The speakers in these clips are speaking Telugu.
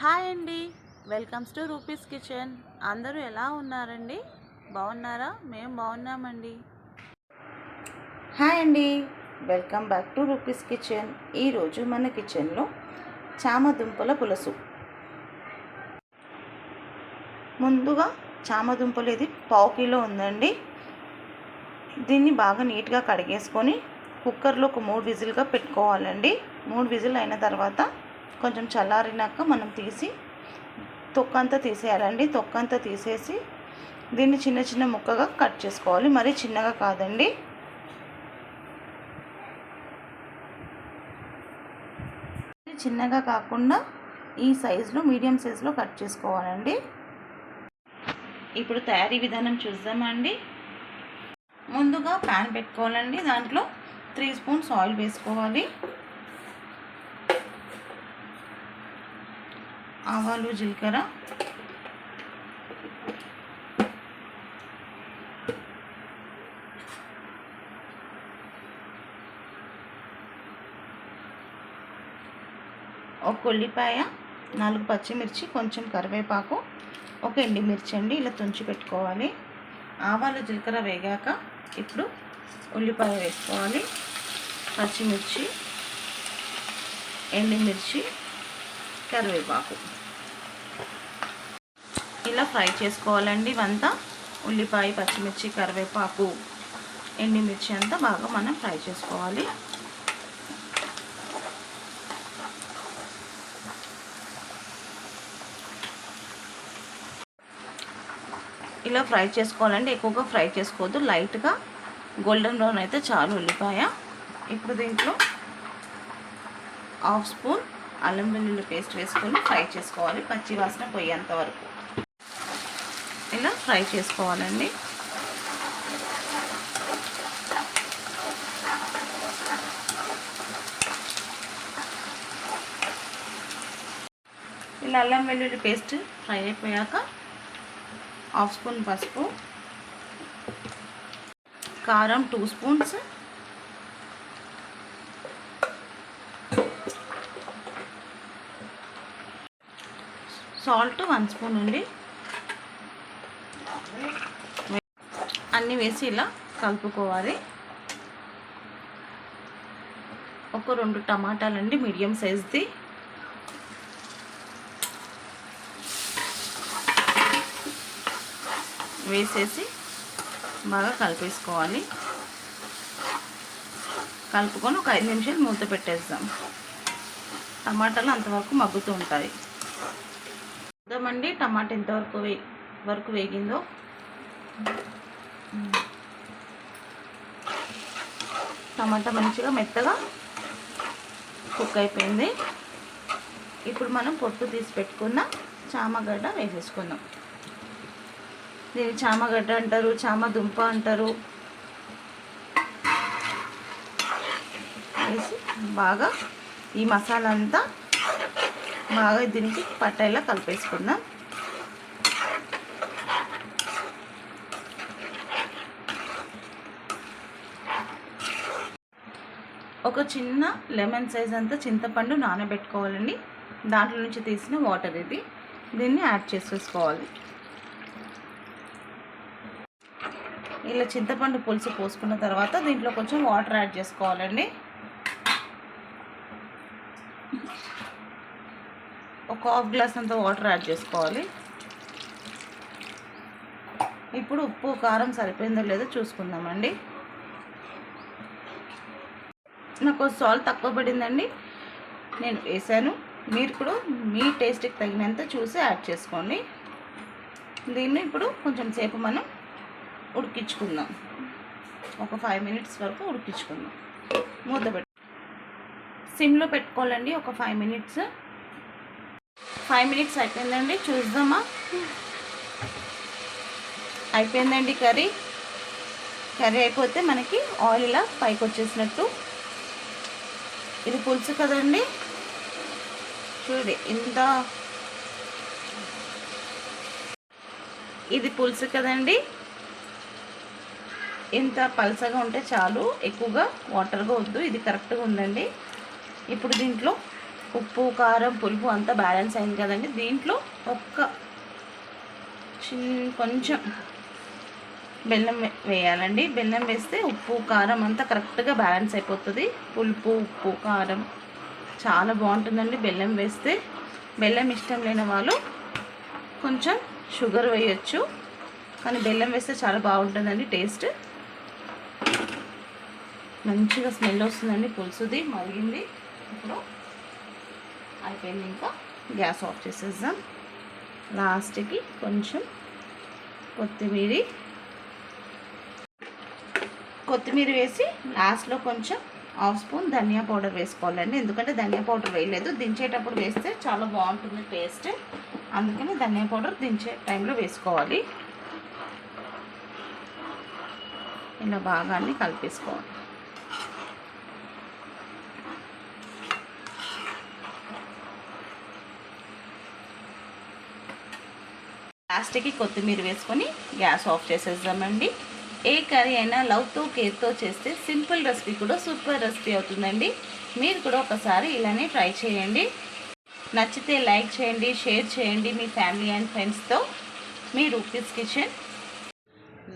హాయ్ అండి, వెల్కమ్స్ టు రూపీస్ కిచెన్. అందరూ ఎలా ఉన్నారండి? బాగున్నారా? మేము బాగున్నామండి. హాయ్ అండి, welcome back to rupees kitchen. ఈరోజు మన కిచెన్లో చామదుంపల పులుసు. ముందుగా చామదుంపలు ఇది 1/2 కిలో ఉందండి. దీన్ని బాగా నీట్గా కడిగేసుకొని కుక్కర్లో ఒక 3 విజిల్గా పెట్టుకోవాలండి. 3 విజిల్ అయిన తర్వాత కొంచెం చల్లారినాక మనం తీసి తొక్కంతా తీసేయాలండి. తొక్కంతా తీసేసి దీన్ని చిన్న చిన్న ముక్కగా కట్ చేసుకోవాలి. మరీ చిన్నగా కాదండి. చిన్నగా కాకుండా ఈ సైజులో మీడియం సైజులో కట్ చేసుకోవాలండి. ఇప్పుడు తయారీ విధానం చూద్దామండి. ముందుగా ప్యాన్ పెట్టుకోవాలండి. దాంట్లో 3 స్పూన్స్ ఆయిల్ వేసుకోవాలి. ఆవాలు, జీలకర్ర, ఒక ఉల్లిపాయ, 4 పచ్చిమిర్చి, కొంచెం కరివేపాకు, ఒక ఎండుమిర్చి అండి ఇలా తుంచి పెట్టుకోవాలి. ఆవాలు, జీలకర్ర వేగాక ఇప్పుడు ఉల్లిపాయ వేసుకోవాలి. పచ్చిమిర్చి, ఎండుమిర్చి, కరివేపాకు ఇలా ఫ్రై చేసుకోవాలండి. ఇవంతా ఉల్లిపాయ, పచ్చిమిర్చి, కరివేపాకు, ఎండుమిర్చి అంతా బాగా మనం ఫ్రై చేసుకోవాలి. ఇలా ఫ్రై చేసుకోవాలండి. ఎక్కువగా ఫ్రై చేసుకోవద్దు, లైట్గా గోల్డెన్ బ్రౌన్ అయితే చాలు ఉల్లిపాయ. ఇప్పుడు దీంట్లో 1/2 స్పూన్ అల్లం వెల్లుల్లి పేస్ట్ వేసుకొని ఫ్రై చేసుకోవాలి. పచ్చి వాసన పోయేంత వరకు ఇలా ఫ్రై చేసుకోవాలండి. ఇలా అల్లం వెల్లుల్లి పేస్ట్ ఫ్రై అయిపోయాక 1/2 స్పూన్ పసుపు, కారం 2 స్పూన్స్, సాల్ట్ 1 స్పూన్ అండి. అన్నీ వేసి ఇలా కలుపుకోవాలి. ఒక 2 టమాటాలండి మీడియం సైజ్ది వేసేసి బాగా కలిపేసుకోవాలి. కలుపుకొని ఒక 5 నిమిషాలు మూత పెట్టేద్దాం. టమాటాలు అంతవరకు మగ్గుతూ ఉంటాయి. చూద్దామండి టమాటా ఎంతవరకు వేగిందో. టమాటా మంచిగా మెత్తగా కుక్ అయిపోయింది. ఇప్పుడు మనం పొట్టు తీసి పెట్టుకున్న చామగడ్డ వేసేసుకుందాం. దీన్ని చామగడ్డ అంటారు, చామదుంప అంటారు. వేసి బాగా ఈ మసాలా అంతా బాగా దీనికి పట్టేలా కలిపేసుకుందాం. ఒక చిన్న లెమన్ సైజ్ అంతా చింతపండు నానబెట్టుకోవాలండి. దాంట్లో నుంచి తీసిన వాటర్ ఇది. దీన్ని యాడ్ చేసేసుకోవాలి. ఇలా చింతపండు పులుసు పోసుకున్న తర్వాత దీంట్లో కొంచెం వాటర్ యాడ్ చేసుకోవాలండి. ఒక 1/2 గ్లాస్ అంత వాటర్ యాడ్ చేసుకోవాలి. ఇప్పుడు ఉప్పు, కారం సరిపోయిందో లేదో చూసుకుందామండి. నాకు సాల్ట్ తక్కువ పడిందండి, నేను వేసాను. మీరు కూడా మీ టేస్ట్కి తగినంత చూసి యాడ్ చేసుకోండి. దీన్ని ఇప్పుడు కొంచెం సేపు మనం ఉడికించుకుందాం. ఒక 5 మినిట్స్ వరకు ఉడికించుకుందాం. మూత పెట్టి సిమ్లో పెట్టుకోవాలండి. ఒక 5 మినిట్స్. 5 మినిట్స్ అయిపోయిందండి. చూద్దామా? అయిపోయిందండి. కర్రీ అయిపోతే మనకి ఆయిల్ ఇలా పైకి వచ్చేసినట్టు. ఇది పులుసు కదండి, చూడండి ఇది పులుసు కదండి, ఇంత పలసగా ఉంటే చాలు, ఎక్కువగా వాటర్గా వద్దు. ఇది కరెక్ట్గా ఉందండి. ఇప్పుడు దీంట్లో ఉప్పు కారం పులుపు అంతా బ్యాలెన్స్ అయింది కదండి. దీంట్లో కొంచెం బెల్లం వేయాలండి. బెల్లం వేస్తే ఉప్పు కారం అంతా కరెక్ట్గా బ్యాలెన్స్ అయిపోతుంది. పులుపు ఉప్పు కారం చాలా బాగుంటుందండి బెల్లం వేస్తే. బెల్లం ఇష్టం లేని వాళ్ళు కొంచెం షుగర్ వేయచ్చు, కానీ బెల్లం వేస్తే చాలా బాగుంటుందండి టేస్ట్. మంచిగా స్మెల్ వస్తుందండి పులుసుది. మరిగింది, ఇప్పుడు అయిపోయింది. ఇంకా గ్యాస్ ఆఫ్ చేసేద్దాం. లాస్ట్కి కొంచెం కొత్తిమీర వేసి లాస్ట్లో కొంచెం హాఫ్ స్పూన్ ధనియా పౌడర్ వేసుకోవాలండి. ఎందుకంటే ధనియా పౌడర్ వేయలేదు, దించేటప్పుడు వేస్తే చాలా బాగుంటుంది టేస్ట్. అందుకని ధనియా పౌడర్ దించే టైంలో వేసుకోవాలి. ఇలా బాగా అన్ని కలిపేసుకోవాలి. లాస్ట్కి కొత్తిమీర వేసుకొని గ్యాస్ ఆఫ్ చేసేద్దామండి. ఏ కర్రీ అయినా లవ్తో కేర్తో చేస్తే సింపుల్ రెసిపీ కూడా సూపర్ రెసిపీ అవుతుందండి. మీరు కూడా ఒకసారి ఇలానే ట్రై చేయండి. నచ్చితే లైక్ చేయండి, షేర్ చేయండి మీ ఫ్యామిలీ అండ్ ఫ్రెండ్స్తో. మీ రూపీస్ కిచెన్.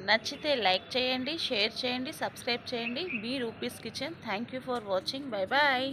నచ్చితే లైక్ చేయండి, షేర్ చేయండి, సబ్స్క్రైబ్ చేయండి. మీ Roopi's kitchen. Thank you for watching. Bye bye.